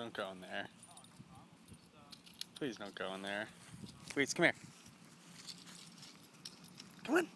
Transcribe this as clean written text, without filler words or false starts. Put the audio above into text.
don't go in there. Please don't go in there. Wait, come here. Come on.